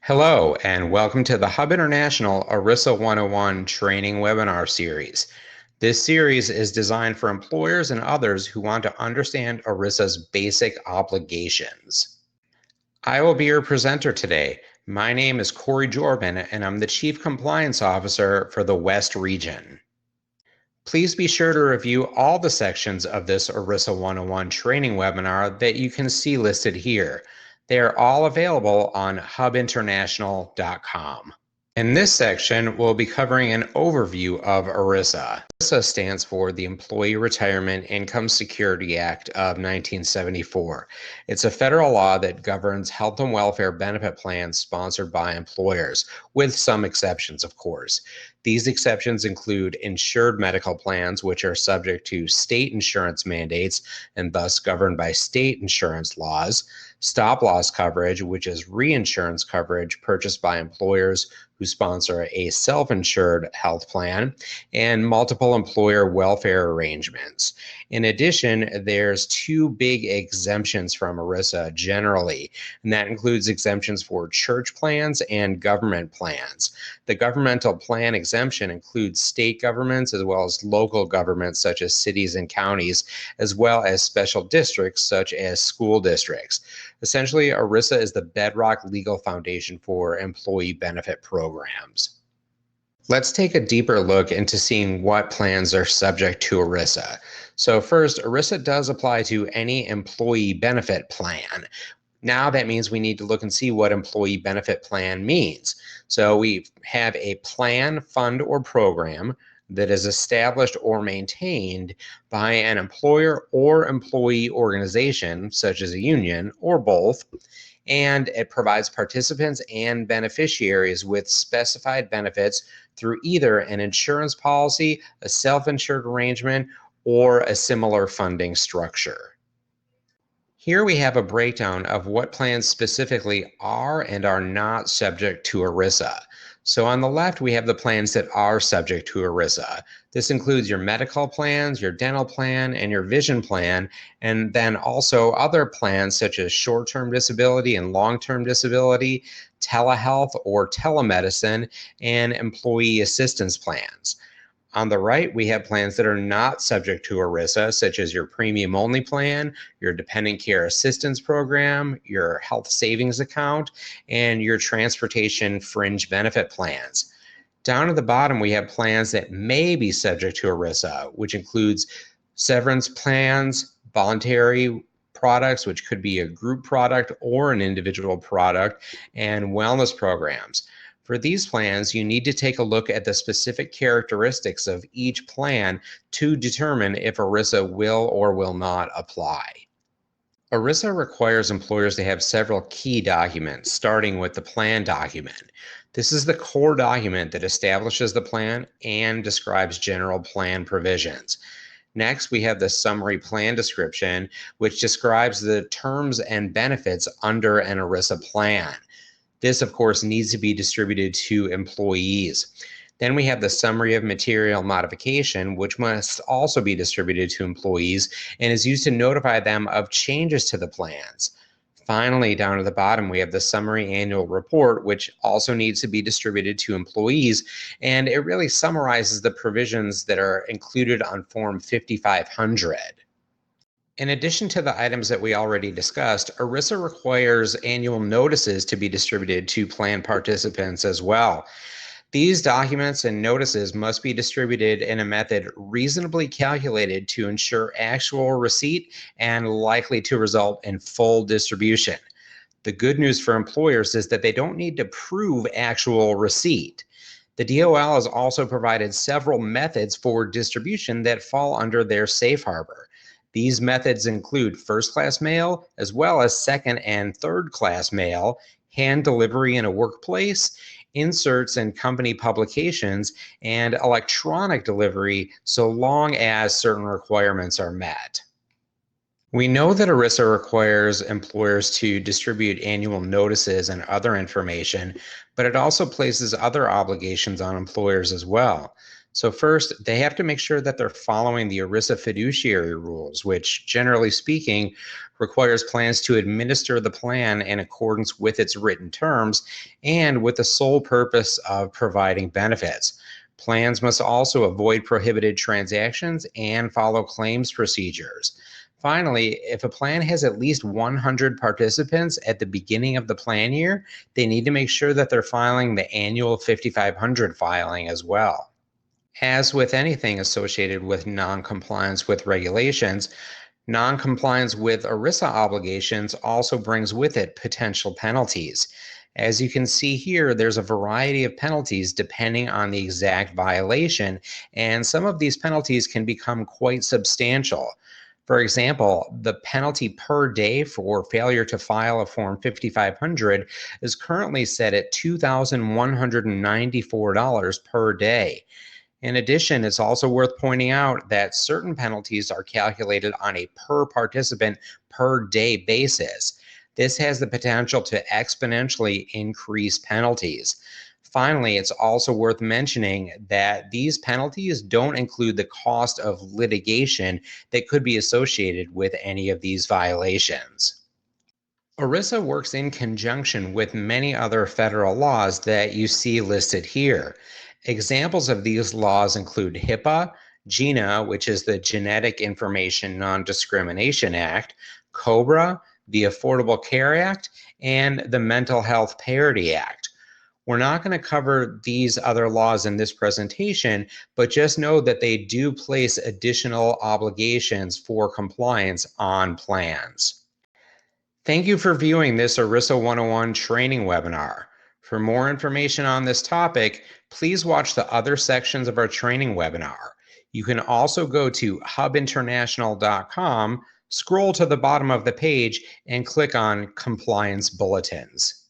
Hello, and welcome to the Hub International ERISA 101 training webinar series. This series is designed for employers and others who want to understand ERISA's basic obligations. I will be your presenter today. My name is Corey Jorban, and I'm the Chief Compliance Officer for the West Region. Please be sure to review all the sections of this ERISA 101 training webinar that you can see listed here. They are all available on hubinternational.com. In this section, we'll be covering an overview of ERISA. ERISA stands for the Employee Retirement Income Security Act of 1974. It's a federal law that governs health and welfare benefit plans sponsored by employers, with some exceptions, of course. These exceptions include insured medical plans, which are subject to state insurance mandates and thus governed by state insurance laws, stop-loss coverage, which is reinsurance coverage purchased by employers who sponsor a self-insured health plan, and multiple employer welfare arrangements. In addition, there's two big exemptions from ERISA generally, and that includes exemptions for church plans and government plans. The governmental plan exemption includes state governments as well as local governments such as cities and counties, as well as special districts such as school districts. Essentially, ERISA is the bedrock legal foundation for employee benefit programs. Let's take a deeper look into seeing what plans are subject to ERISA. So first, ERISA does apply to any employee benefit plan. Now that means we need to look and see what employee benefit plan means. So we have a plan, fund, or program that is established or maintained by an employer or employee organization, such as a union or both, and it provides participants and beneficiaries with specified benefits through either an insurance policy, a self-insured arrangement, or a similar funding structure. Here we have a breakdown of what plans specifically are and are not subject to ERISA. So on the left, we have the plans that are subject to ERISA. This includes your medical plans, your dental plan, and your vision plan, and then also other plans such as short-term disability and long-term disability, telehealth or telemedicine, and employee assistance plans. On the right, we have plans that are not subject to ERISA, such as your premium-only plan, your dependent care assistance program, your health savings account, and your transportation fringe benefit plans. Down at the bottom, we have plans that may be subject to ERISA, which includes severance plans, voluntary products, which could be a group product or an individual product, and wellness programs. For these plans, you need to take a look at the specific characteristics of each plan to determine if ERISA will or will not apply. ERISA requires employers to have several key documents, starting with the plan document. This is the core document that establishes the plan and describes general plan provisions. Next, we have the summary plan description, which describes the terms and benefits under an ERISA plan. This, of course, needs to be distributed to employees. Then we have the summary of material modification, which must also be distributed to employees and is used to notify them of changes to the plans. Finally, down at the bottom, we have the summary annual report, which also needs to be distributed to employees, and it really summarizes the provisions that are included on Form 5500. In addition to the items that we already discussed, ERISA requires annual notices to be distributed to plan participants as well. These documents and notices must be distributed in a method reasonably calculated to ensure actual receipt and likely to result in full distribution. The good news for employers is that they don't need to prove actual receipt. The DOL has also provided several methods for distribution that fall under their safe harbor. These methods include first-class mail, as well as second and third-class mail, hand delivery in a workplace, inserts in company publications, and electronic delivery, so long as certain requirements are met. We know that ERISA requires employers to distribute annual notices and other information, but it also places other obligations on employers as well. So first, they have to make sure that they're following the ERISA fiduciary rules, which generally speaking requires plans to administer the plan in accordance with its written terms and with the sole purpose of providing benefits. Plans must also avoid prohibited transactions and follow claims procedures. Finally, if a plan has at least 100 participants at the beginning of the plan year, they need to make sure that they're filing the annual 5500 filing as well. As with anything associated with noncompliance with regulations, noncompliance with ERISA obligations also brings with it potential penalties. As you can see here, there's a variety of penalties depending on the exact violation, and some of these penalties can become quite substantial. For example, the penalty per day for failure to file a Form 5500 is currently set at $2,194 per day. In addition, it's also worth pointing out that certain penalties are calculated on a per participant per day basis. This has the potential to exponentially increase penalties. Finally, it's also worth mentioning that these penalties don't include the cost of litigation that could be associated with any of these violations. ERISA works in conjunction with many other federal laws that you see listed here. Examples of these laws include HIPAA, GINA, which is the Genetic Information Non-Discrimination Act, COBRA, the Affordable Care Act, and the Mental Health Parity Act. We're not going to cover these other laws in this presentation, but just know that they do place additional obligations for compliance on plans. Thank you for viewing this ERISA 101 training webinar. For more information on this topic, please watch the other sections of our training webinar. You can also go to hubinternational.com, scroll to the bottom of the page, and click on Compliance Bulletins.